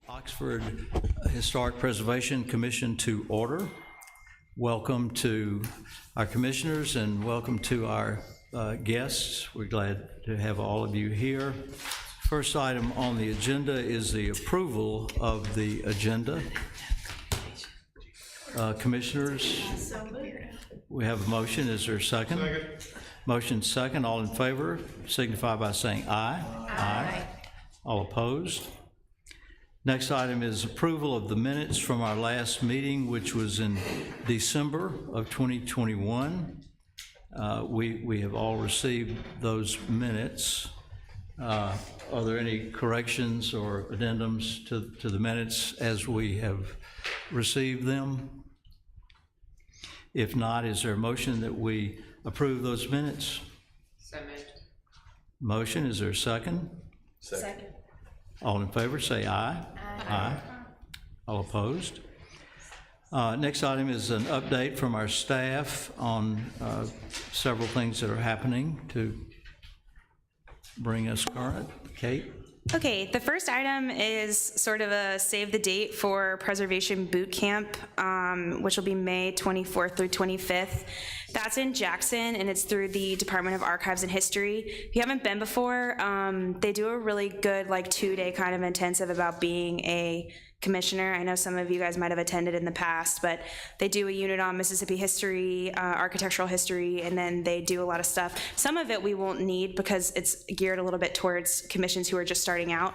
Oxford Historic Preservation Commission to order. Welcome to our commissioners and welcome to our guests. We're glad to have all of you here. First item on the agenda is the approval of the agenda. Commissioners, we have a motion. Is there a second? Second. Motion second. All in favor signify by saying aye. Aye. All opposed? Next item is approval of the minutes from our last meeting, which was in December of 2021. We have all received those minutes. Are there any corrections or addendums to the minutes as we have received them? If not, is there a motion that we approve those minutes? So moved. Motion, is there a second? Second. All in favor say aye. Aye. All opposed? Next item is an update from our staff on several things that are happening to bring us current. Kate? Okay, the first item is sort of a save the date for Preservation Boot Camp, which will be May 24th through 25th. That's in Jackson, and it's through the Department of Archives and History. If you haven't been before, they do a really good, like, 2-day kind of intensive about being a commissioner. I know some of you guys might have attended in the past, but they do a unit on Mississippi history, architectural history, and then they do a lot of stuff. Some of it we won't need because it's geared a little bit towards commissions who are just starting out,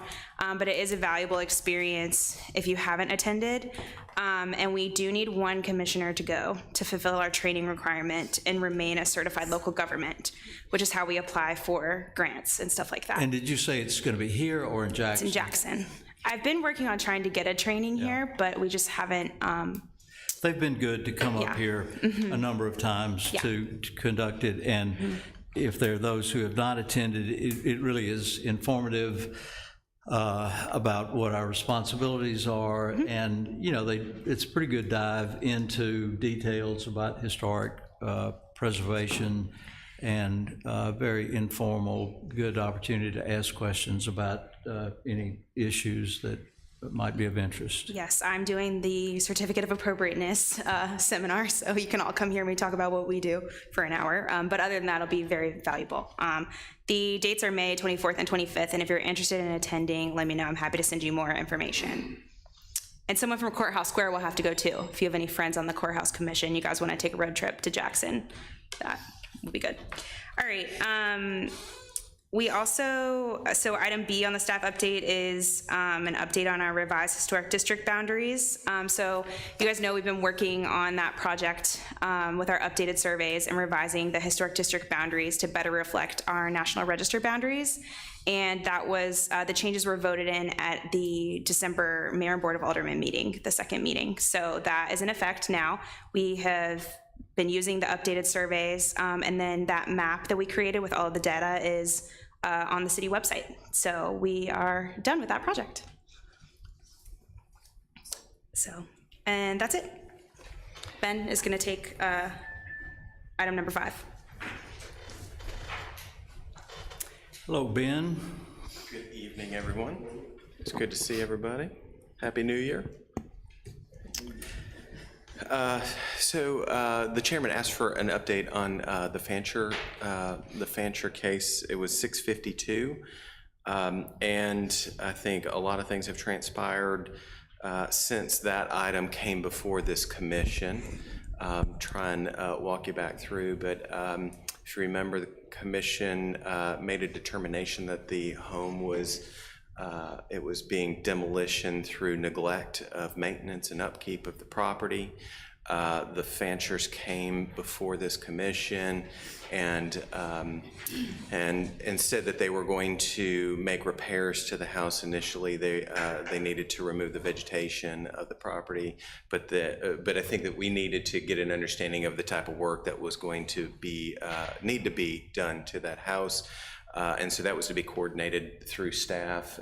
but it is a valuable experience if you haven't attended. And we do need one commissioner to go to fulfill our training requirement and remain a certified local government, which is how we apply for grants and stuff like that. And did you say it's going to be here or in Jackson? It's in Jackson. I've been working on trying to get a training here, but we just haven't. They've been good to come up here a number of times to conduct it, and if there are those who have not attended, it really is informative about what our responsibilities are, and you know, it's a pretty good dive into details about historic preservation, and very informal, good opportunity to ask questions about any issues that might be of interest. Yes, I'm doing the Certificate of Appropriateness seminar, so you can all come hear me talk about what we do for an hour, but other than that, it'll be very valuable. The dates are May 24th and 25th, and if you're interested in attending, let me know. I'm happy to send you more information. And someone from Courthouse Square will have to go too. If you have any friends on the Courthouse Commission, you guys want to take a road trip to Jackson, that will be good. All right. We also, so item B on the staff update is an update on our revised historic district boundaries. So you guys know we've been working on that project with our updated surveys and revising the historic district boundaries to better reflect our National Register boundaries. And that was, the changes were voted in at the December Mayor and Board of Aldermen meeting, the second meeting. So that is in effect now. We have been using the updated surveys, and then that map that we created with all of the data is on the city website. So we are done with that project. So, and that's it. Ben is going to take item number 5. Hello, Ben. Good evening, everyone. It's good to see everybody. Happy New Year. The chairman asked for an update on the Fancher case. It was 652, and I think a lot of things have transpired since that item came before this commission. Try and walk you back through, but if you remember, the commission made a determination that the home was it was being demolished through neglect of maintenance and upkeep of the property. The Fanchers came before this commission and said that they were going to make repairs to the house. Initially, they needed to remove the vegetation of the property, but I think that we needed to get an understanding of the type of work that was going to be need to be done to that house. And so that was to be coordinated through staff,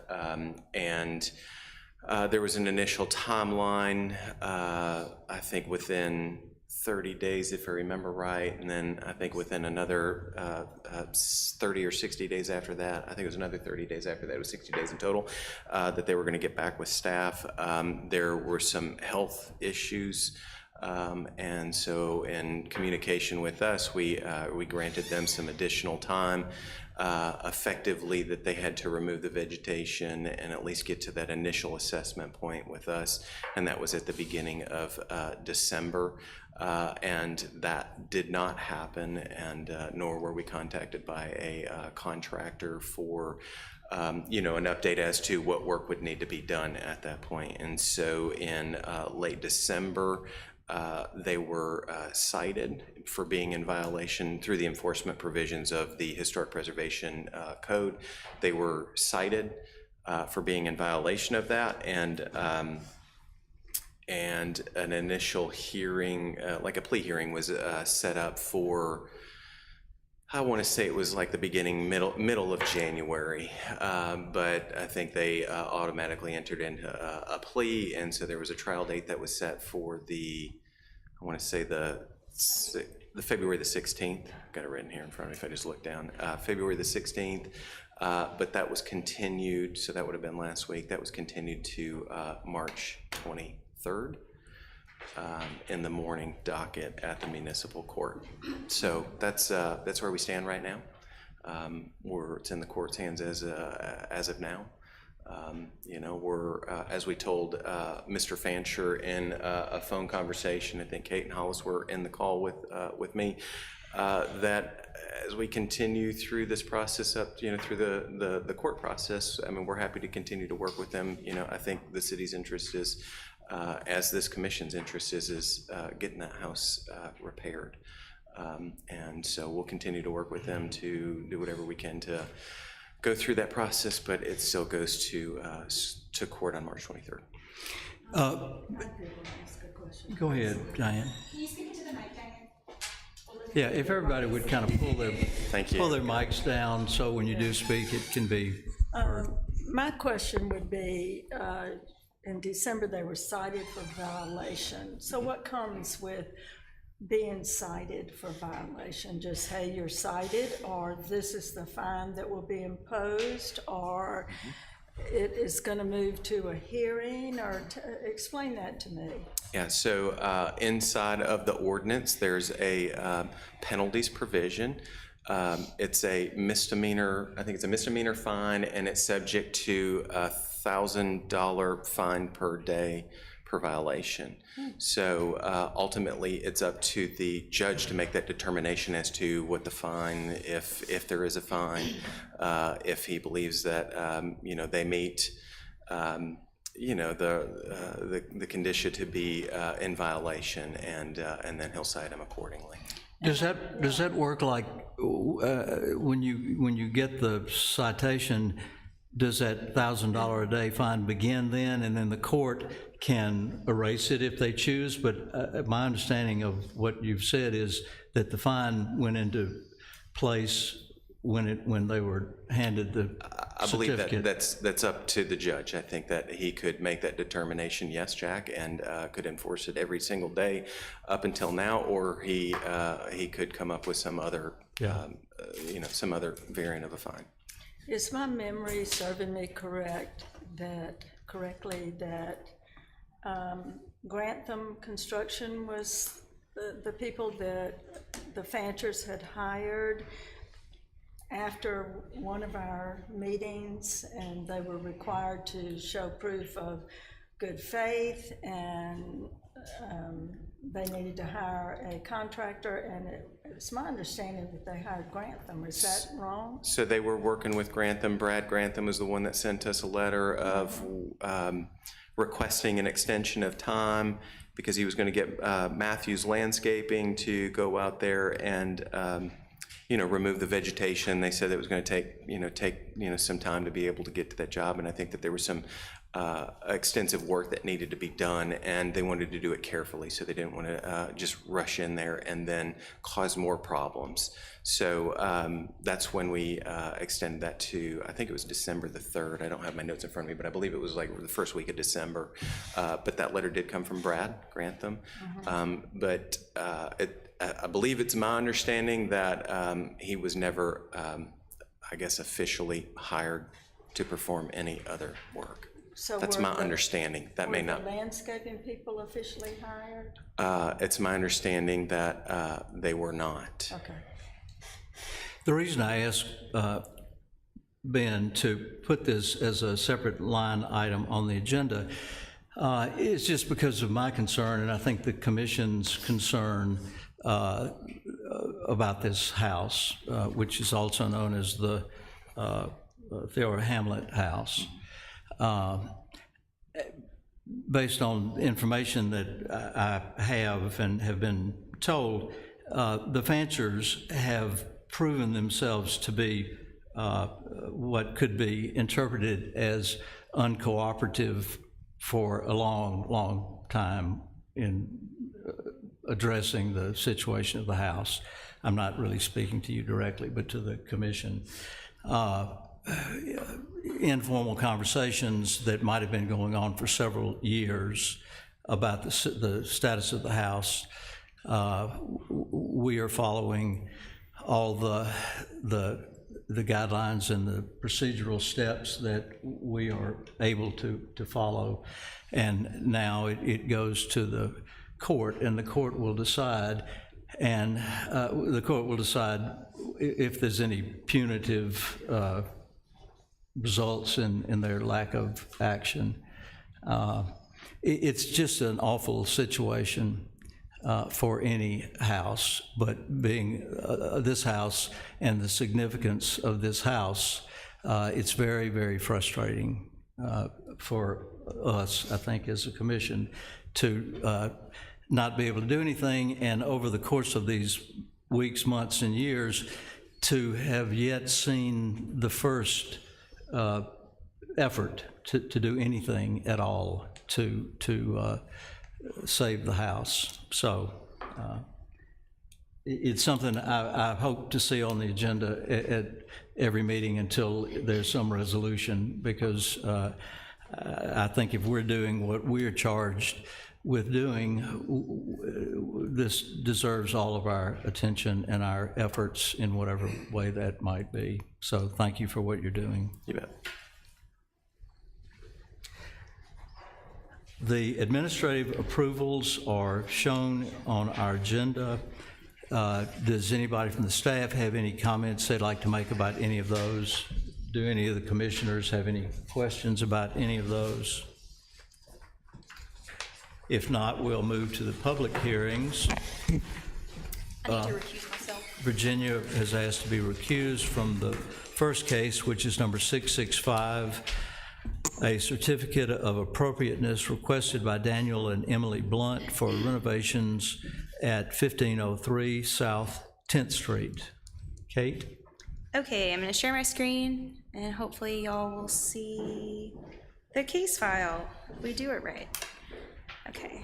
there was an initial timeline, I think within 30 days, if I remember right, and then I think within another 30 or 60 days after that, I think it was another 30 days after that, it was 60 days in total, that they were going to get back with staff. There were some health issues, and so in communication with us, we granted them some additional time, effectively that they had to remove the vegetation and at least get to that initial assessment point with us, and that was at the beginning of December. And that did not happen, and nor were we contacted by a contractor for you know, an update as to what work would need to be done at that point. And so in late December, they were cited for being in violation through the enforcement provisions of the Historic Preservation Code. They were cited for being in violation of that, and an initial hearing, like a plea hearing, was set up for, I want to say it was like the middle of January, but I think they automatically entered into a plea, and so there was a trial date that was set for the, I want to say the February the 16th. I've got it written here in front of me if I just look down. February the 16th, but that was continued, so that would have been last week. That was continued to March 23rd in the morning docket at the municipal court. So that's where we stand right now. It's in the court's hands as of now. You know, we're as we told Mr. Fancher in a phone conversation. I think Kate and Hollis were in the call with me. That as we continue through this process up, you know, through the court process, I mean, we're happy to continue to work with them. You know, I think the city's interest is, as this commission's interest is getting that house repaired. And so we'll continue to work with them to do whatever we can to go through that process, but it still goes to court on March 23rd. Go ahead, Diane. Can you speak into the mic, Diane? Yeah, if everybody would kind of pull their mics down so when you do speak, it can be heard. My question would be, in December they were cited for violation. So what comes with being cited for violation? Just, hey, you're cited, or this is the fine that will be imposed, or it is going to move to a hearing, or explain that to me. Yeah, so inside of the ordinance, there's a penalties provision. It's a misdemeanor, I think it's a misdemeanor fine, and it's subject to a $1,000 fine per day per violation. So ultimately, it's up to the judge to make that determination as to what the fine, if there is a fine, if he believes that you know, they meet you know, the condition to be in violation, and then he'll cite him accordingly. Does that work like when you get the citation? Does that $1,000 a day fine begin then, and then the court can erase it if they choose? But my understanding of what you've said is that the fine went into place when they were handed the I believe certificate. that's up to the judge. I think that he could make that determination, yes, Jack, and could enforce it every single day up until now, or he could come up with some other you know, some other variant of a fine. Is my memory serving me correctly that Grantham Construction was the people that the Fanchers had hired after one of our meetings, and they were required to show proof of good faith, and they needed to hire a contractor, and it's my understanding that they hired Grantham. Is that wrong? So they were working with Grantham. Brad Grantham was the one that sent us a letter of requesting an extension of time because he was going to get Matthews Landscaping to go out there and you know, remove the vegetation. They said it was going to take some time to be able to get to that job, and I think that there was some extensive work that needed to be done, and they wanted to do it carefully, so they didn't want to just rush in there and then cause more problems. So that's when we extended that to, I think it was December the 3rd. I don't have my notes in front of me, but I believe it was like the first week of December. But that letter did come from Brad Grantham. I believe it's my understanding that he was never, I guess, officially hired to perform any other work. So that's my understanding. That may not. Were the landscaping people officially hired? It's my understanding that they were not. Okay. The reason I asked Ben to put this as a separate line item on the agenda is just because of my concern, and I think the commission's concern about this house, which is also known as the Theorem House. Based on information that I have and have been told, the Fanchers have proven themselves to be what could be interpreted as uncooperative for a long, long time in addressing the situation of the house. I'm not really speaking to you directly, but to the commission. Informal conversations that might have been going on for several years about the status of the house. We are following all the guidelines and the procedural steps that we are able to follow, and now it goes to the court, and the court will decide. And the court will decide if there's any punitive results in their lack of action. It's just an awful situation for any house, but being this house and the significance of this house, it's very, very frustrating for us, I think, as a commission to not be able to do anything, and over the course of these weeks, months, and years, to have yet seen the first effort to do anything at all to save the house. So it's something I hope to see on the agenda at every meeting until there's some resolution, because I think if we're doing what we're charged with doing, this deserves all of our attention and our efforts in whatever way that might be. So thank you for what you're doing. You bet. The administrative approvals are shown on our agenda. Does anybody from the staff have any comments they'd like to make about any of those? Do any of the commissioners have any questions about any of those? If not, we'll move to the public hearings. I need to recuse myself. Virginia has asked to be recused from the first case, which is number 665, a certificate of appropriateness requested by Daniel and Emily Blunt for renovations at 1503 South 10th Street. Kate? Okay, I'm going to share my screen, and hopefully y'all will see the case file. We do it right. Okay.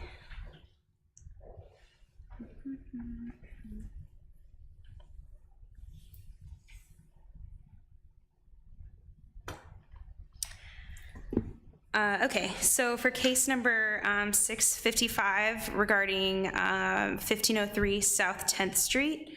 Okay, so for case number 655 regarding 1503 South 10th Street,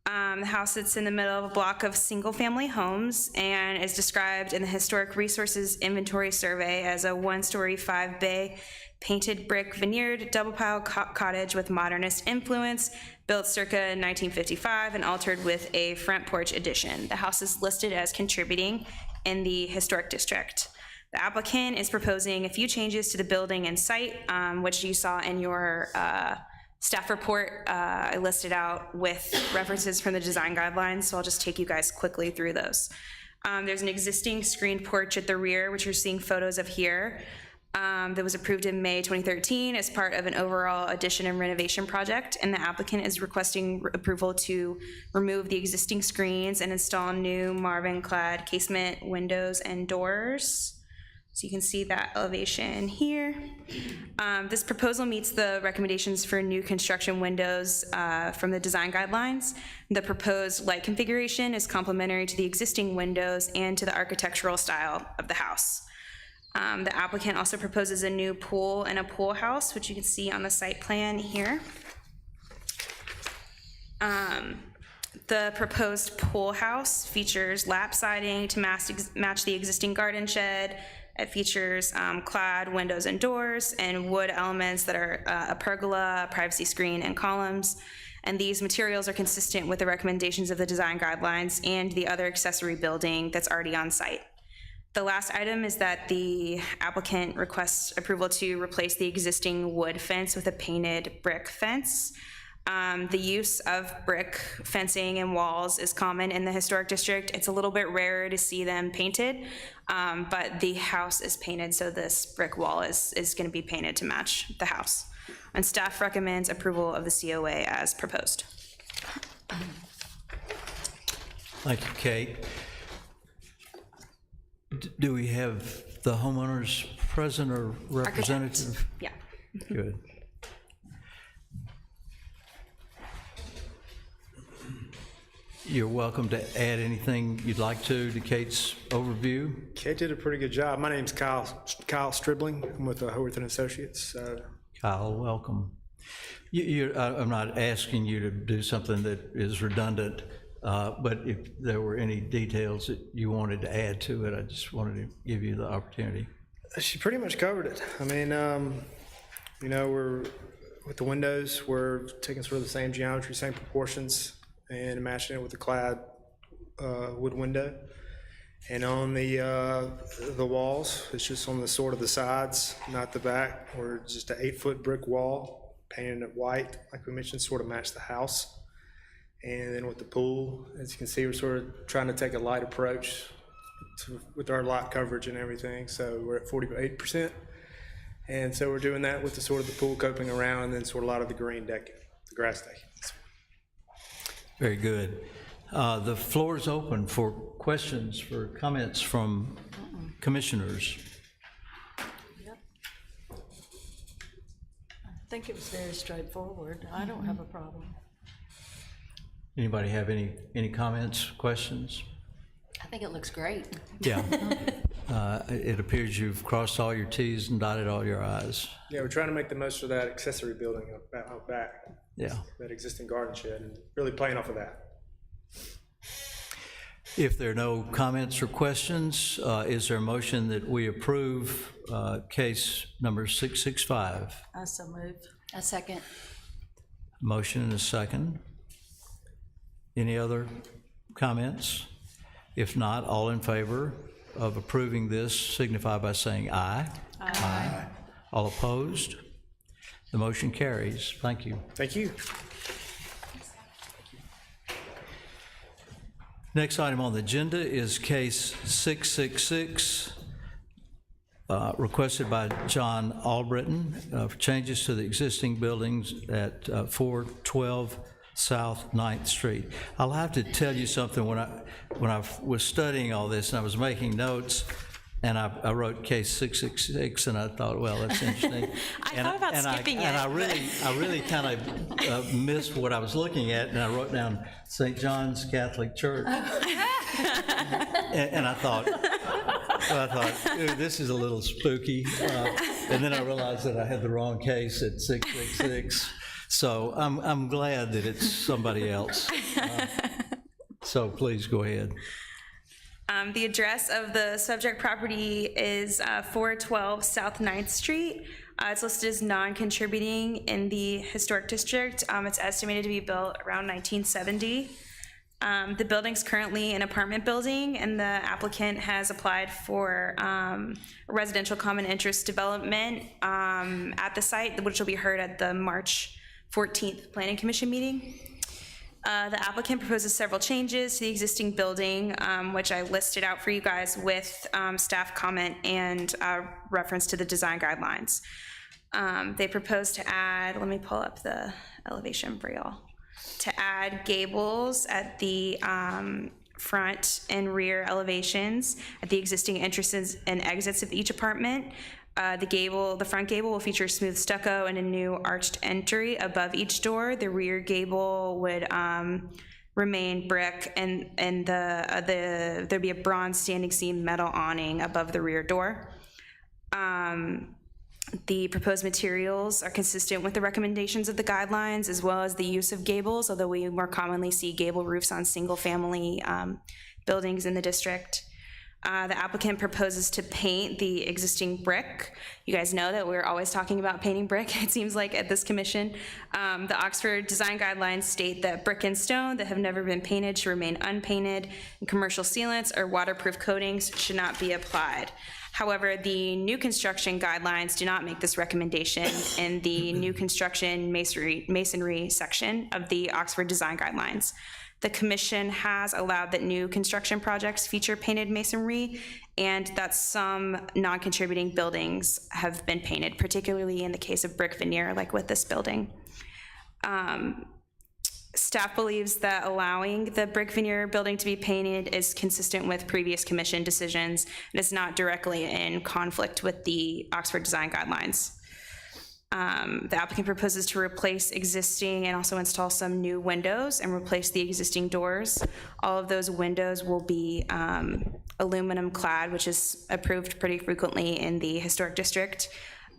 the house sits in the middle of a block of single-family homes and is described in the Historic Resources Inventory Survey as a one-story, 5-bay, painted brick veneered double-pile cottage with modernist influence, built circa 1955 and altered with a front porch addition. The house is listed as contributing in the historic district. The applicant is proposing a few changes to the building and site, which you saw in your staff report. I listed out with references from the design guidelines, so I'll just take you guys quickly through those. There's an existing screened porch at the rear, which you're seeing photos of here, that was approved in May 2013 as part of an overall addition and renovation project, and the applicant is requesting approval to remove the existing screens and install new Marvin-clad casement windows and doors. So you can see that elevation here. This proposal meets the recommendations for new construction windows from the design guidelines. The proposed light configuration is complementary to the existing windows and to the architectural style of the house. The applicant also proposes a new pool and a pool house, which you can see on the site plan here. The proposed pool house features lap siding to match the existing garden shed. It features clad windows and doors and wood elements that are a pergola, a privacy screen, and columns. And these materials are consistent with the recommendations of the design guidelines and the other accessory building that's already on site. The last item is that the applicant requests approval to replace the existing wood fence with a painted brick fence. The use of brick fencing and walls is common in the historic district. It's a little bit rarer to see them painted, but the house is painted, so this brick wall is going to be painted to match the house. And staff recommends approval of the COA as proposed. Thank you, Kate. Do we have the homeowners present or representative? Yeah. Good. You're welcome to add anything you'd like to Kate's overview. Kate did a pretty good job. My name's Kyle Stribling. I'm with Howarth & Associates. Kyle, welcome. I'm not asking you to do something that is redundant, but if there were any details that you wanted to add to it, I just wanted to give you the opportunity. She pretty much covered it. I mean, you know, we're with the windows, we're taking sort of the same geometry, same proportions, and matching it with the clad wood window. And on the walls, it's just on the sort of the sides, not the back. We're just an 8-foot brick wall, painted it white, like we mentioned, sort of match the house. And then with the pool, as you can see, we're sort of trying to take a light approach with our lot coverage and everything. So we're at 48%. And so we're doing that with the sort of the pool coping around, and then sort of a lot of the green decking, the grass decking. Very good. The floor is open for questions, for comments from commissioners. Yep. I think it was very straightforward. I don't have a problem. Anybody have any comments, questions? I think it looks great. Yeah. It appears you've crossed all your T's and dotted all your I's. Yeah, we're trying to make the most of that accessory building out back. Yeah. That existing garden shed, and really playing off of that. If there are no comments or questions, is there a motion that we approve case number 665? I so move. A second. Motion and a second. Any other comments? If not, all in favor of approving this signify by saying aye. Aye. All opposed? The motion carries. Thank you. Thank you. Next item on the agenda is case 666, requested by John Albritton for changes to the existing buildings at 412 South 9th Street. I'll have to tell you something. When I was studying all this and I was making notes, and I wrote case 666, and I thought, well, that's interesting. I thought about skipping it. And I really kind of missed what I was looking at, and I wrote down St. John's Catholic Church. and I thought, ooh, this is a little spooky. And then I realized that I had the wrong case at 666. So I'm glad that it's somebody else. So please go ahead. The address of the subject property is 412 South 9th Street. It's listed as non-contributing in the historic district. It's estimated to be built around 1970. The building's currently an apartment building, and the applicant has applied for residential common interest development at the site, which will be heard at the March 14th Planning Commission meeting. The applicant proposes several changes to the existing building, which I listed out for you guys with staff comment and reference to the design guidelines. They propose to add, let me pull up the elevation for y'all, to add gables at the front and rear elevations at the existing entrances and exits of each apartment. The front gable will feature smooth stucco and a new arched entry above each door. The rear gable would remain brick, and there'd be a bronze standing seam metal awning above the rear door. The proposed materials are consistent with the recommendations of the guidelines, as well as the use of gables, although we more commonly see gable roofs on single-family buildings in the district. The applicant proposes to paint the existing brick. You guys know that we're always talking about painting brick, it seems like, at this commission. The Oxford Design Guidelines state that brick and stone that have never been painted should remain unpainted, and commercial sealants or waterproof coatings should not be applied. However, the new construction guidelines do not make this recommendation in the new construction masonry section of the Oxford Design Guidelines. The commission has allowed that new construction projects feature painted masonry, and that some non-contributing buildings have been painted, particularly in the case of brick veneer, like with this building. Staff believes that allowing the brick veneer building to be painted is consistent with previous commission decisions and is not directly in conflict with the Oxford Design Guidelines. The applicant proposes to replace existing and also install some new windows and replace the existing doors. All of those windows will be aluminum clad, which is approved pretty frequently in the historic district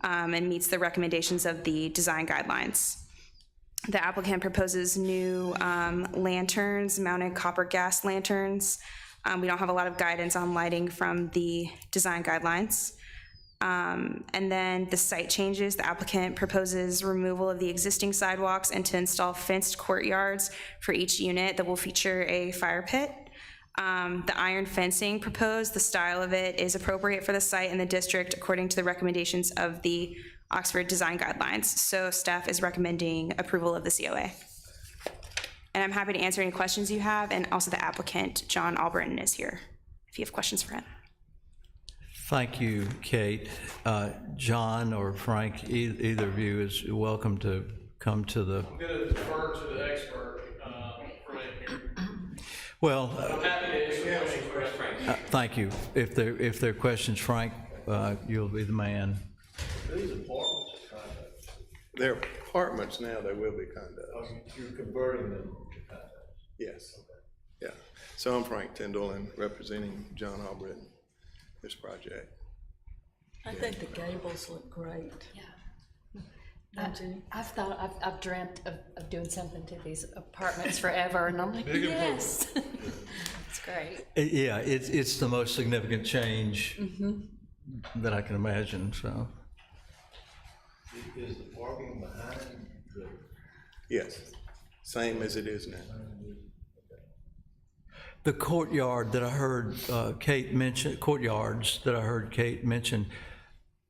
and meets the recommendations of the design guidelines. The applicant proposes new lanterns, mounted copper gas lanterns. We don't have a lot of guidance on lighting from the design guidelines. And then the site changes, the applicant proposes removal of the existing sidewalks and to install fenced courtyards for each unit that will feature a fire pit. The iron fencing proposed, the style of it is appropriate for the site and the district according to the recommendations of the Oxford Design Guidelines. So staff is recommending approval of the COA. And I'm happy to answer any questions you have, and also the applicant, John Albritton, is here if you have questions for him. Thank you, Kate. John or Frank, either of you is welcome to come to the... I'm going to defer to the expert, Frank here. Well, I'm happy to answer questions, Frank. thank you. If there are questions, Frank, you'll be the man. These apartments are condos. They're apartments now, they will be condos. You're converting them to condos. Yes. Yeah. So I'm Frank Tyndall and representing John Albritton, this project. I think the gables look great. Yeah. Don't you? I've dreamt of doing something to these apartments forever, and I'm like, yes. It's great. Yeah, it's the most significant change that I can imagine, so. Is the parking behind the? Yes, same as it is now. The courtyard that I heard Kate mention, courtyards that I heard Kate mention,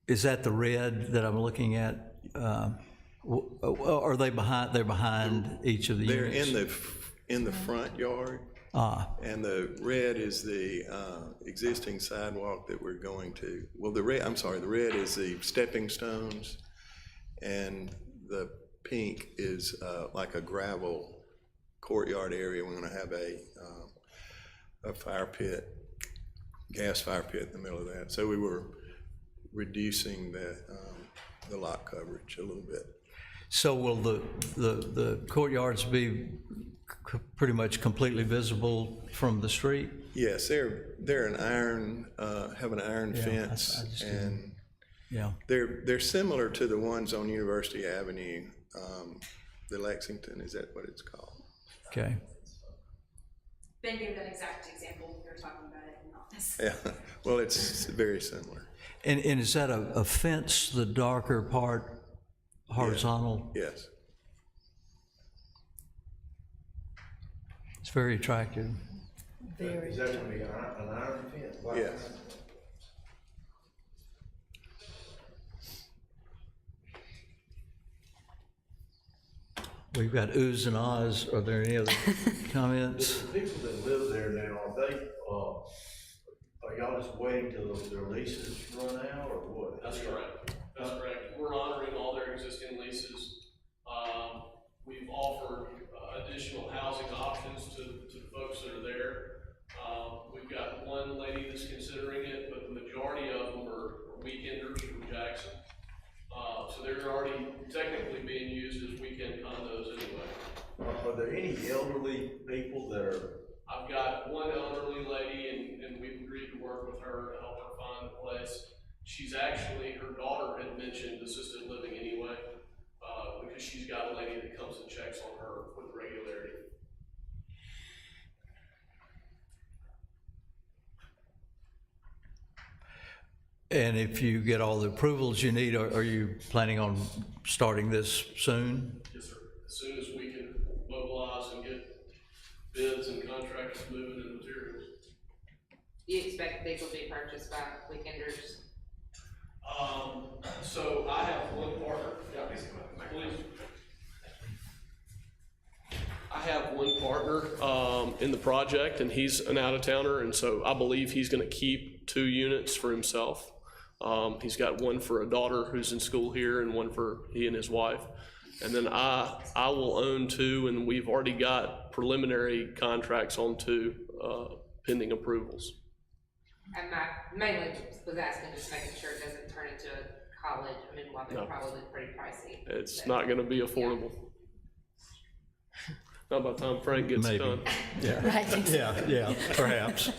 is that the red that I'm looking at? Are they behind? They're behind each of the They're units? in the front yard. And the red is the existing sidewalk that we're going to. Well, the red is the stepping stones, and the pink is like a gravel courtyard area. We're going to have a fire pit, gas fire pit in the middle of that. So we were reducing the lot coverage a little bit. So will the courtyards be pretty much completely visible from the street? Yes, they're an iron, have an iron fence, I just and yeah, they're similar to the ones on University Avenue, the Lexington, is that what it's called? okay. Ben gave that exact example when we were talking about it in office. Yeah, well, it's very similar. And is that a fence, the darker part, horizontal? Yes. It's very attractive. Very. Is that gonna be an iron fence? Yes. We've got oohs and ahs. Are there any other comments? The people that live there now, are y'all just waiting till their leases run out, or what? That's correct. That's correct. We're honoring all their existing leases. We've offered additional housing options to the folks that are there. elderly people that are, I've got one elderly lady, and we've agreed to work with her to help her find a place. She's actually, her daughter had mentioned assisted living anyway, because she's got a lady that comes and checks on her with regularity. And if you get all the approvals you need, are you planning on starting this soon? Yes, sir. As soon as we can mobilize and get bids and contractors moving and materials. Do you expect these will be purchased by weekenders? So I have one partner. Yeah, please. I have one partner in the project, and he's an out-of-towner, and so I believe he's going to keep 2 units for himself. He's got one for a daughter who's in school here, and one for he and his wife. And then I will own 2, and we've already got preliminary contracts on 2 pending approvals. And mainly was asking, just making sure it doesn't turn into a college. I mean, while they're probably pretty pricey. It's not going to be affordable. Not by the time Frank gets Maybe. done. Yeah, yeah, perhaps.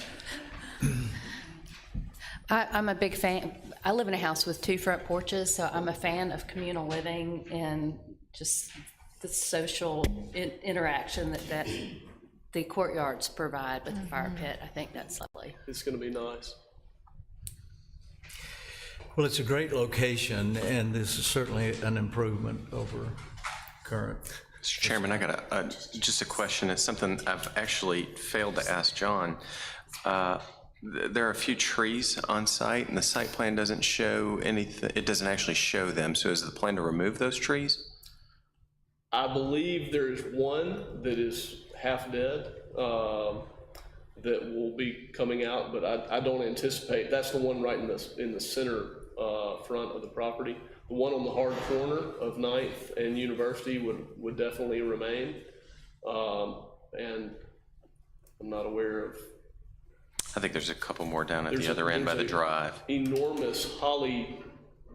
I'm a big fan. I live in a house with 2 front porches, so I'm a fan of communal living and just the social interaction that the courtyards provide with the fire pit. I think that's lovely. It's going to be nice. Well, it's a great location, and this is certainly an improvement over current. Mr. Chairman, I got just a question. It's something I've actually failed to ask John. There are a few trees on site, and the site plan doesn't show anything. It doesn't actually show them. So is the plan to remove those trees? I believe there's one that is half dead that will be coming out, but I don't anticipate. That's the one right in the center front of the property. The one on the hard corner of 9th and University would definitely remain. And I'm not aware of. I think there's a couple more down at the other end by the drive. Enormous holly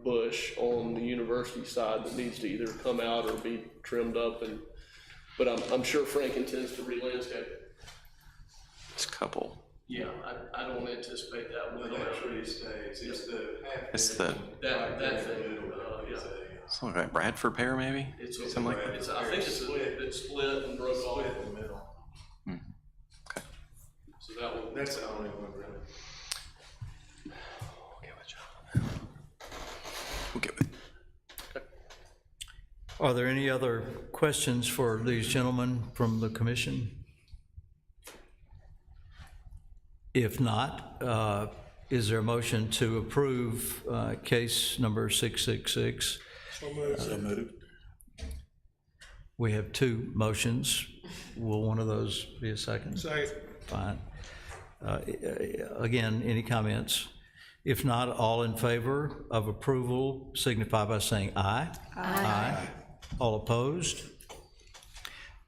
bush on the University side that needs to either come out or be trimmed up, but I'm sure Frank intends to re-landscape. It's a couple. Yeah, I don't anticipate that one. that tree stays, it's the half. It's the, That thing, yeah. it's like Bradford pear maybe? It's Something like that. I think it's split and broke off. Split in the middle. Okay. So that one. That's the only one really. We'll get with Are there any other questions for these gentlemen from the commission? If not, is there a motion to approve case number 666? So moved. We have 2 motions. Will one of those be a second? Second. Fine. Again, any comments? If not, all in favor of approval signify by saying aye. Aye. All opposed?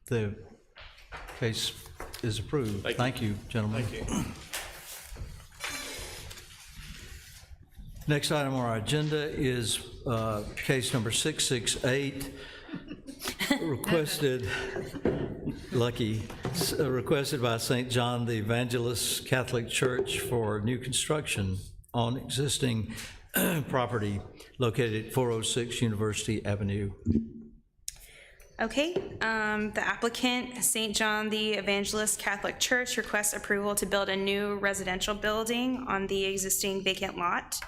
The case is approved. Thank you, gentlemen. Thank you. Next item on our agenda is case number 668, requested by St. John the Evangelist Catholic Church for new construction on existing property located at 406 University Avenue. Okay, the applicant, St. John the Evangelist Catholic Church, requests approval to build a new residential building on the existing vacant lot.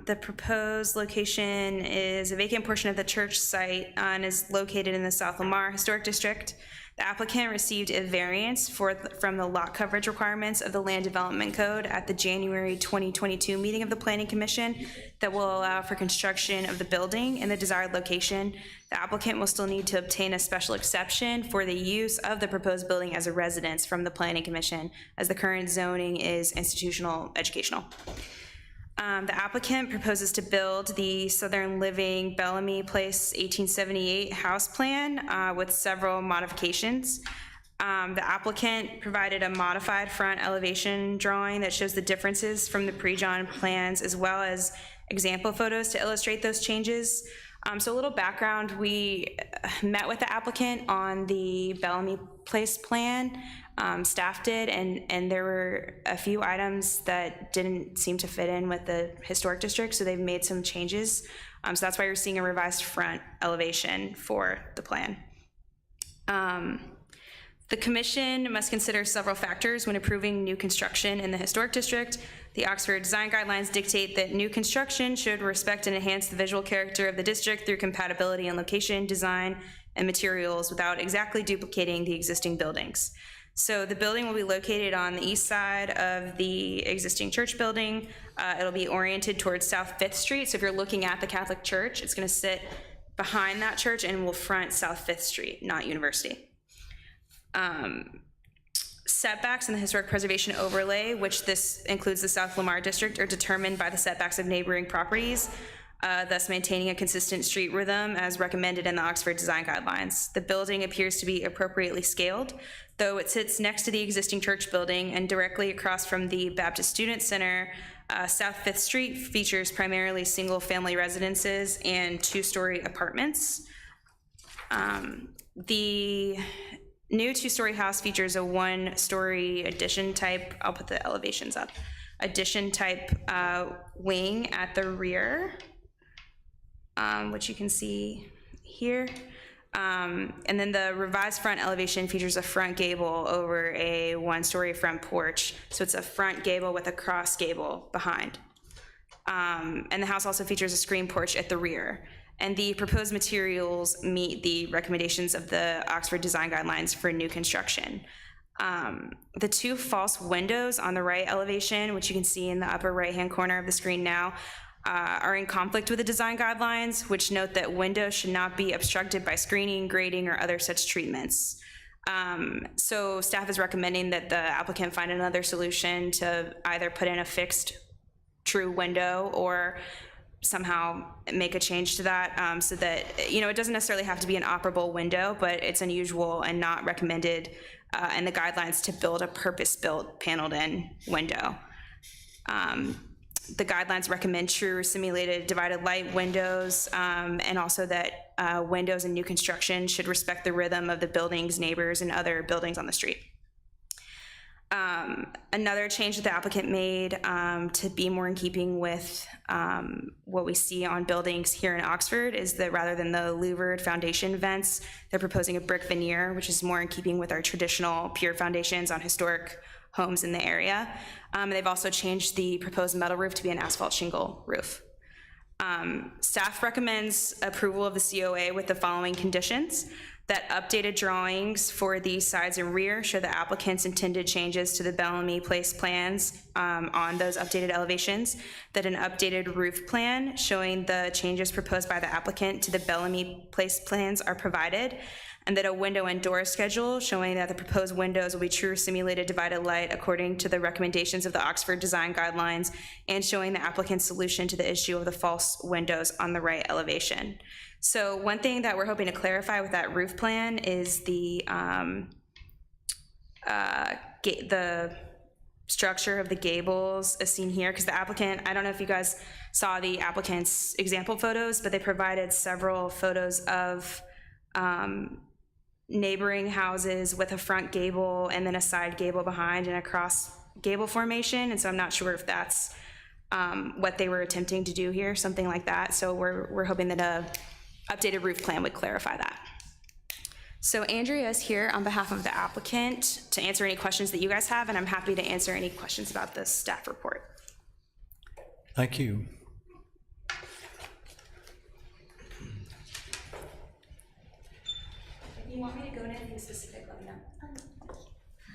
The proposed location is a vacant portion of the church site and is located in the South Lamar Historic District. The applicant received a variance from the lot coverage requirements of the Land Development Code at the January 2022 meeting of the Planning Commission that will allow for construction of the building in the desired location. The applicant will still need to obtain a special exception for the use of the proposed building as a residence from the Planning Commission, as the current zoning is institutional educational. The applicant proposes to build the Southern Living Bellamy Place 1878 house plan with several modifications. The applicant provided a modified front elevation drawing that shows the differences from the pre-drawn plans, as well as example photos to illustrate those changes. So a little background, we met with the applicant on the Bellamy Place plan, staff did, and there were a few items that didn't seem to fit in with the historic district, so they've made some changes. So that's why you're seeing a revised front elevation for the plan. The commission must consider several factors when approving new construction in the historic district. The Oxford Design Guidelines dictate that new construction should respect and enhance the visual character of the district through compatibility in location, design, and materials without exactly duplicating the existing buildings. So the building will be located on the east side of the existing church building. It'll be oriented towards South 5th Street. So if you're looking at the Catholic Church, it's gonna sit behind that church and will front South 5th Street, not University. Setbacks in the historic preservation overlay, which this includes the South Lamar district, are determined by the setbacks of neighboring properties, thus maintaining a consistent street rhythm as recommended in the Oxford Design Guidelines. The building appears to be appropriately scaled, though it sits next to the existing church building and directly across from the Baptist Student Center. South 5th Street features primarily single-family residences and two-story apartments. The new two-story house features a one-story addition type, I'll put the elevations up, addition type wing at the rear, which you can see here. And then the revised front elevation features a front gable over a one-story front porch. So it's a front gable with a cross gable behind. And the house also features a screen porch at the rear. And the proposed materials meet the recommendations of the Oxford Design Guidelines for new construction. The two false windows on the right elevation, which you can see in the upper right-hand corner of the screen now, are in conflict with the design guidelines, which note that windows should not be obstructed by screening, grading, or other such treatments. So staff is recommending that the applicant find another solution to either put in a fixed true window or somehow make a change to that, so that, you know, it doesn't necessarily have to be an operable window, but it's unusual and not recommended in the guidelines to build a purpose-built paneled-in window. The guidelines recommend true simulated divided light windows, and also that windows in new construction should respect the rhythm of the building's neighbors and other buildings on the street. Another change that the applicant made to be more in keeping with what we see on buildings here in Oxford is that rather than the louvered foundation vents, they're proposing a brick veneer, which is more in keeping with our traditional pier foundations on historic homes in the area. They've also changed the proposed metal roof to be an asphalt shingle roof. Staff recommends approval of the COA with the following conditions: that updated drawings for the sides and rear show the applicant's intended changes to the Bellamy Place plans on those updated elevations, that an updated roof plan showing the changes proposed by the applicant to the Bellamy Place plans are provided, and that a window and door schedule showing that the proposed windows will be true simulated divided light according to the recommendations of the Oxford Design Guidelines, and showing the applicant's solution to the issue of the false windows on the right elevation. So one thing that we're hoping to clarify with that roof plan is the structure of the gables as seen here, because the applicant, I don't know if you guys saw the applicant's example photos, but they provided several photos of neighboring houses with a front gable and then a side gable behind and a cross gable formation, and so I'm not sure if that's what they were attempting to do here, something like that. So we're hoping that a updated roof plan would clarify that. So Andrea is here on behalf of the applicant to answer any questions that you guys have, and I'm happy to answer any questions about the staff report. Thank you. If you want me to go into anything specific, let me know.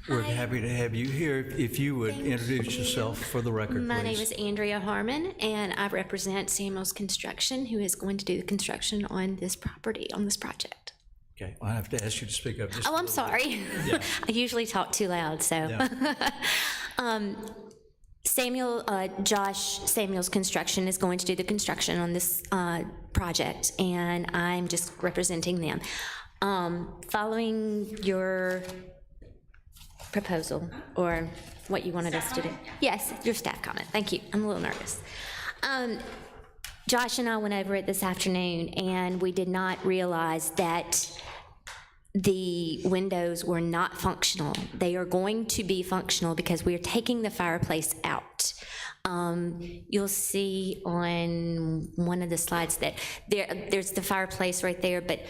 We're happy to have you here. If you would introduce yourself for the record, please. My name is Andrea Harmon, and I represent Samuel's Construction, who is going to do the construction on this property, on this project. Okay, I have to ask you to speak up just a Oh, I'm little sorry. Yeah. I usually talk too loud, so. Yeah. Josh Samuel's Construction is going to do the construction on this project, and I'm just representing them. Following your proposal, or what you wanted us to do. Yes, your staff comment. Thank you. I'm a little nervous. Josh and I went over it this afternoon, and we did not realize that the windows were not functional. They are going to be functional because we are taking the fireplace out. You'll see on one of the slides that there's the fireplace right there, but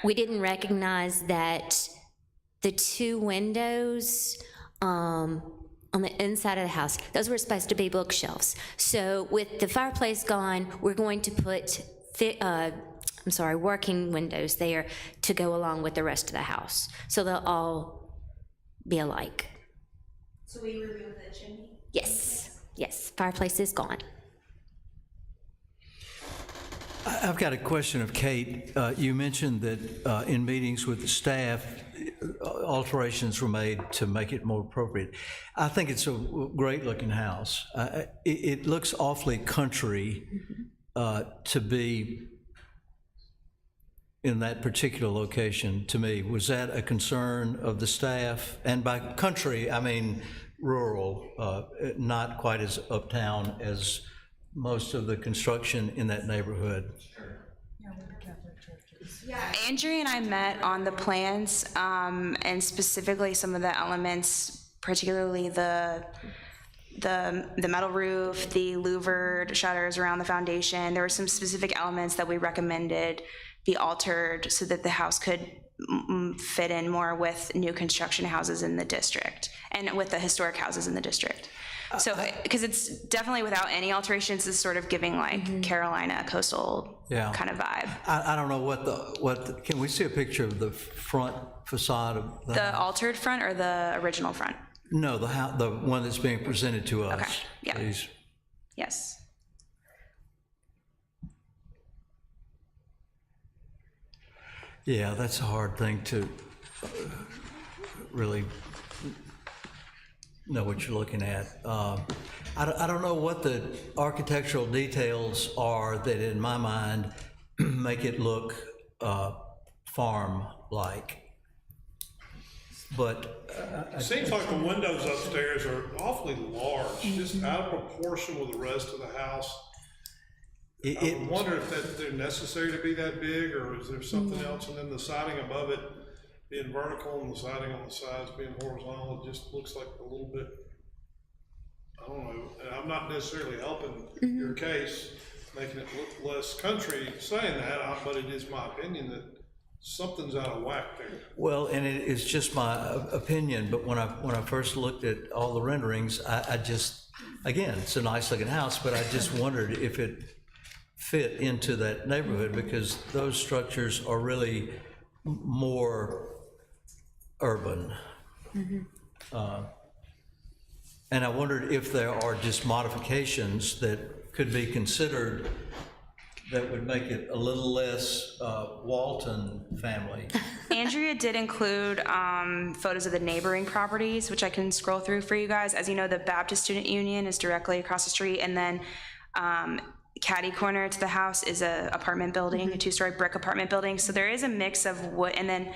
we didn't recognize that the two windows on the inside of the house, those were supposed to be bookshelves. So with the fireplace gone, we're going to put working windows there to go along with the rest of the house. So they'll all be alike. So we remove the chimney? Yes, fireplace is gone. I've got a question of Kate. You mentioned that in meetings with the staff, alterations were made to make it more appropriate. I think it's a great-looking house. It looks awfully country to be in that particular location, to me. Was that a concern of the staff? And by country, I mean rural, not quite as uptown as most of the construction in that neighborhood. Yeah, Andrea and I met on the plans, and specifically some of the elements, particularly the metal roof, the louvered shutters around the foundation. There were some specific elements that we recommended be altered so that the house could fit in more with new construction houses in the district and with the historic houses in the district. So, because it's definitely without any alterations, it's sort of giving like Carolina coastal kind of vibe. I don't know what can we see a picture of the front facade of the house? Altered front or the original front? No, the one that's being presented to us. Okay, yeah. Please. Yes. Yeah, that's a hard thing to really know what you're looking at. I don't know what the architectural details are that, in my mind, make it look farm-like. But it seems like the windows upstairs are awfully large, just out of proportion with the rest of the house. I wonder if they're necessary to be that big, or is there something else? And then the siding above it being vertical and the siding on the sides being horizontal, it just looks like a little bit, I don't know. And I'm not necessarily helping your case, making it look less country saying that, but it is my opinion that something's out of whack there. well, and it is just my opinion, but when I first looked at all the renderings, I just, again, it's a nice looking house, but I just wondered if it fit into that neighborhood, because those structures are really more urban. And I wondered if there are just modifications that could be considered that would make it a little less Walton family. Andrea did include photos of the neighboring properties, which I can scroll through for you guys. As you know, the Baptist Student Union is directly across the street, and then catty corner to the house is a apartment building, a two-story brick apartment building. So there is a mix of wood, and then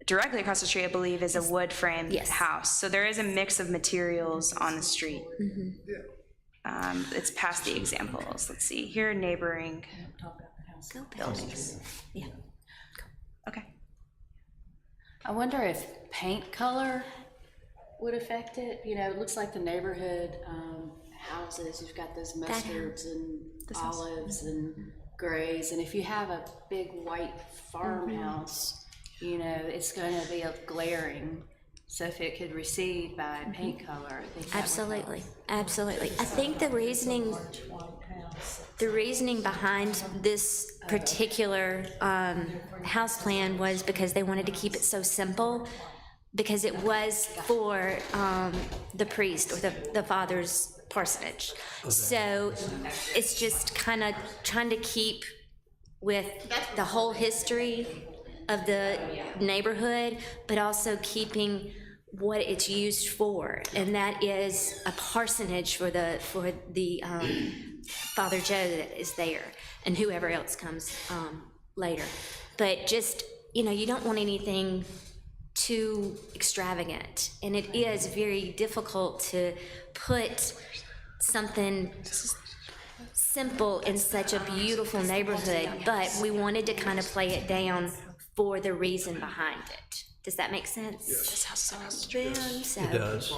directly across the street, I believe, is a wood frame house. So there is a mix of materials on the street. It's past the examples. Let's see here, neighboring buildings. Yeah. Okay. I wonder if paint color would affect it. You know, it looks like the neighborhood houses, you've got those mustards and olives and grays, and if you have a big white farmhouse, you know, it's going to be a glaring. So if it could recede by paint color, I think that Absolutely. I think the reasoning behind this particular house plan was because they wanted to keep it so simple, because it was for the priest or the father's parsonage. So it's just kind of trying to keep with the whole history of the neighborhood, but also keeping what it's used for, and that is a parsonage for the Father Joe that is there, and whoever else comes later. But just, you know, you don't want anything too extravagant, and it is very difficult to put something simple in such a beautiful neighborhood, but we wanted to kind of play it down for the reason behind it. Does that make sense? Ben, So, It does.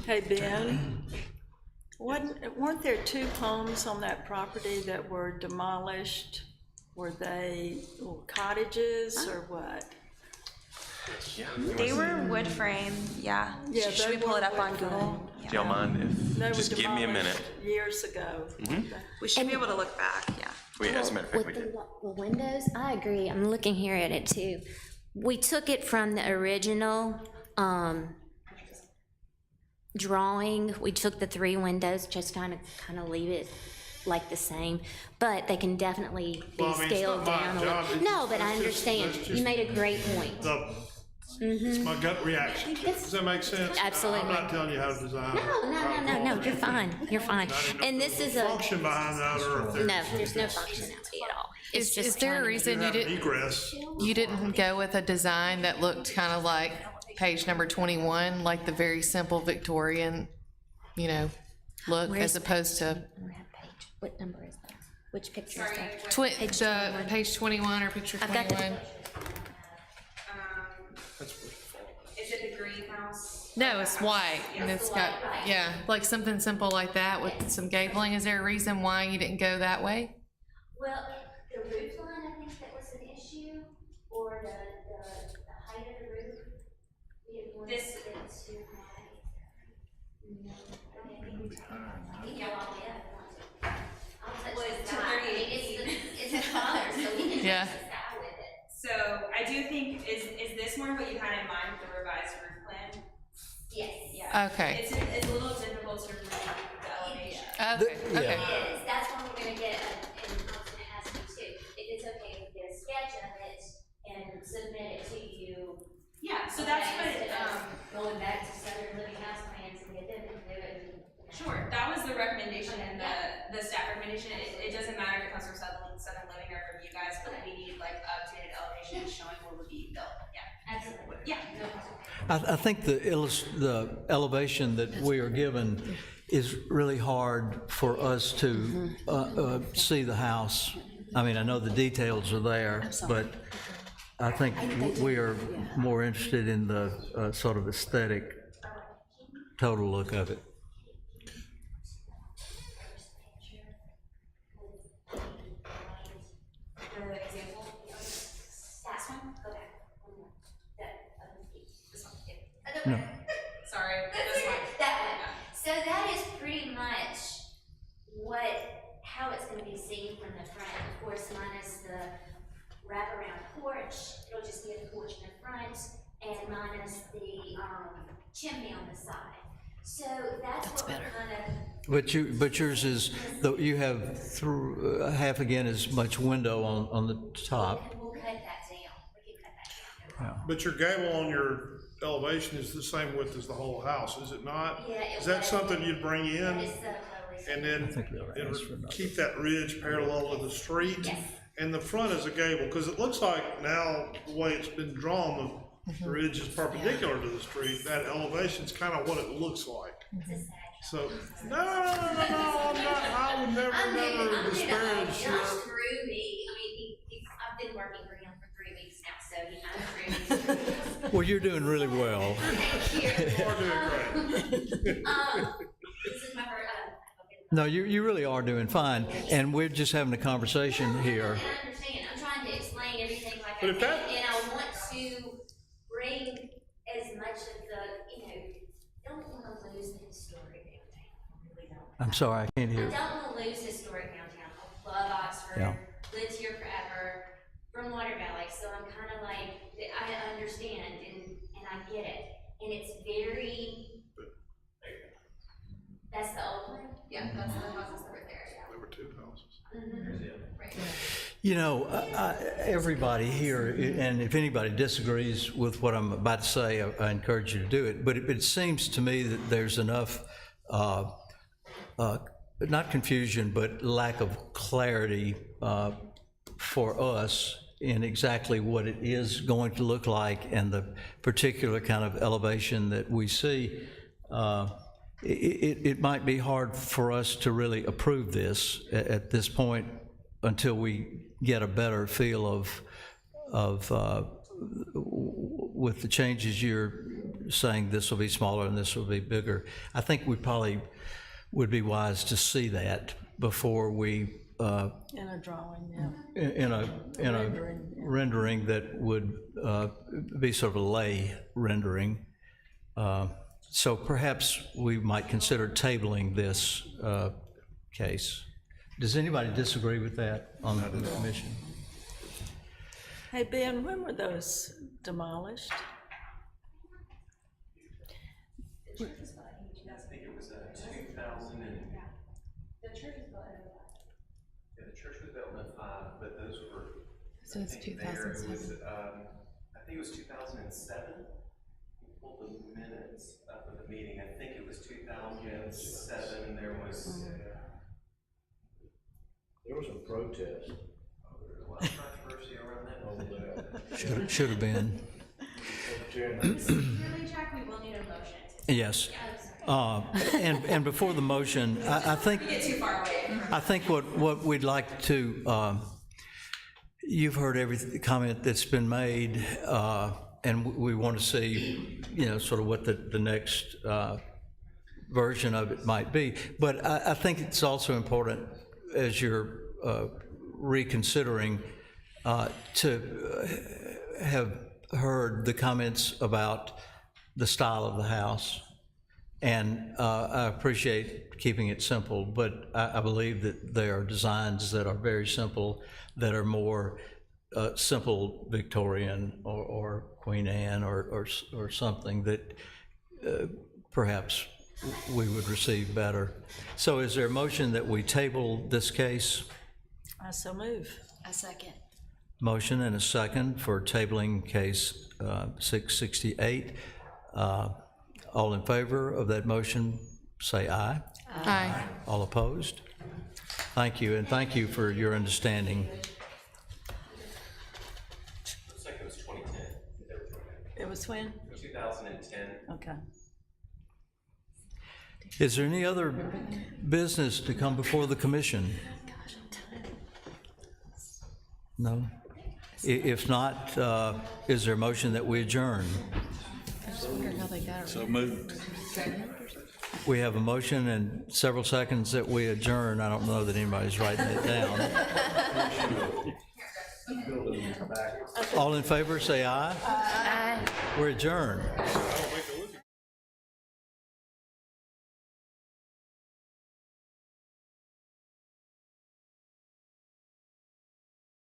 hey, Ben, weren't there 2 homes on that property that were demolished? Were they cottages or what? They were wood frame, yeah. Yeah, Should they we pull it were up on wood Google? Do y'all mind They if, were just give me a minute? demolished years ago. We should be able to look back, yeah. As a matter of fact, we with did. the windows, I agree, I'm looking here at it too. We took it from the original, drawing, we took the 3 windows, just kind of leave it like the same, but they can definitely be Well, I mean, it's scaled not my down a job. little. It's No, just- but I that's understand, just you made a great point. It's my gut reaction. Does that make sense? Absolutely. I'm not telling you how to design. No, you're fine, you're fine. And this is a, Function behind that, or if no, there's no functionality at all. It's Is just there a trying to- reason have egress. you didn't go with a design that looked kind of like page number 21, like the very simple Victorian, look, Where's as opposed to What number is that? Which picture is that? page 21 or picture I've got the- 21? Is it the greenhouse? No, it's white, and it's got, like something simple like that with some gabling. Is there a reason why you didn't go that way? Well, the roof line, I think that was an issue, or the height of the roof. We didn't want This- it too high. Yeah, well, yeah. Well, it's 238. It's a color, so we can Yeah. just style with it. So I do think, is this more what you had in mind with the revised roof plan? Yes. Yeah. Okay. It's a little difficult to read the elevation. Okay, okay. It is, that's when we're gonna get, and Austin has me too, if it's okay, we get a sketch of it and submit it to you. Yeah, so that's what, Instead of going back to Southern Living House plans and get them to do it. sure, that was the recommendation and the staff recommendation. It doesn't matter if it comes from Southern Living or from you guys, but we need like updated elevations showing what would be built, yeah. Absolutely. Yeah. I think the elevation that we are given is really hard for us to see the house. I mean, I know the details are there, but I think we are more interested in the sort of aesthetic total look of it. The example, That's one, go back. One more. This one, yeah. No. sorry, That's this okay. one. That one. So that is pretty much how it's gonna be seen from the front. Of course, minus the wraparound porch, it'll just be a porch in the front, and minus the, chimney on the side. So that's what we're kind of. But yours is, you have half again as much window on the top. We'll cut that down. We can cut that down. But your gable on your elevation is the same width as the whole house, is it not? Yeah, it Is that was. something you'd bring in? It's the And then it would keep that ridge parallel to the street? Yes. And the front is a gable, because it looks like now, the way it's been drawn, the ridge is perpendicular to the street. That elevation's kind of what it looks like. So, no, I'm not, I would never disparage Josh your. threw me, I mean, I've been working for him for 3 weeks now, so he kind of threw me. Well, you're doing really well. Thank you. You're doing great. This is my first, No, you really are doing fine, and we're just having a conversation here. And I understand, I'm trying to explain everything like I But if can, that- and I want to bring as much of the, don't want to lose the historic downtown, I really don't. I'm sorry, I can't I hear. don't want to lose historic downtown, I love Oxford, Yeah. lived here forever, from Water Valley, so I'm kind of like, I understand, and I get it, and it's very, that's the old one? Yeah, that's the houses that were there, yeah. There were 2 houses. You know, everybody here, and if anybody disagrees with what I'm about to say, I encourage you to do it, but it seems to me that there's enough, not confusion, but lack of clarity for us in exactly what it is going to look like and the particular kind of elevation that we see. it might be hard for us to really approve this at this point until we get a better feel of with the changes you're saying, this will be smaller and this will be bigger. I think we probably would be wise to see that before we, In a drawing, yeah. in a rendering that would be sort of a lay rendering. So perhaps we might consider tabling this case. Does anybody disagree with that on the commission? Hey, Ben, when were those demolished? I think it was 2000 and. Yeah, the church was built in 2005, but those were. So it's I think there it 2007. was, I think it was 2007. Pull the minutes up of the meeting. I think it was 2007. There was. There was a protest. There was a lot of controversy around that. Should have been. Really, Jack, we will need a motion. Yes. And before the motion, I think, I think what we'd like to, you've heard every comment that's been made, and we want to see, sort of what the next version of it might be. But I think it's also important, as you're reconsidering, to have heard the comments about the style of the house. And I appreciate keeping it simple, but I believe that there are designs that are very simple, that are more simple Victorian or Queen Anne or something that perhaps we would receive better. So is there a motion that we table this case? I so move. A second. Motion and a second for tabling case 668. All in favor of that motion, say aye. Aye. All opposed? Thank you, and thank you for your understanding. Looks like it was 2010. It was when? 2010. Okay. Is there any other business to come before the commission? No? If not, is there a motion that we adjourn? I just wonder how they got it. So moved. We have a motion and several seconds that we adjourn. I don't know that anybody's writing it down. All in favor, say aye. Aye. We're adjourned.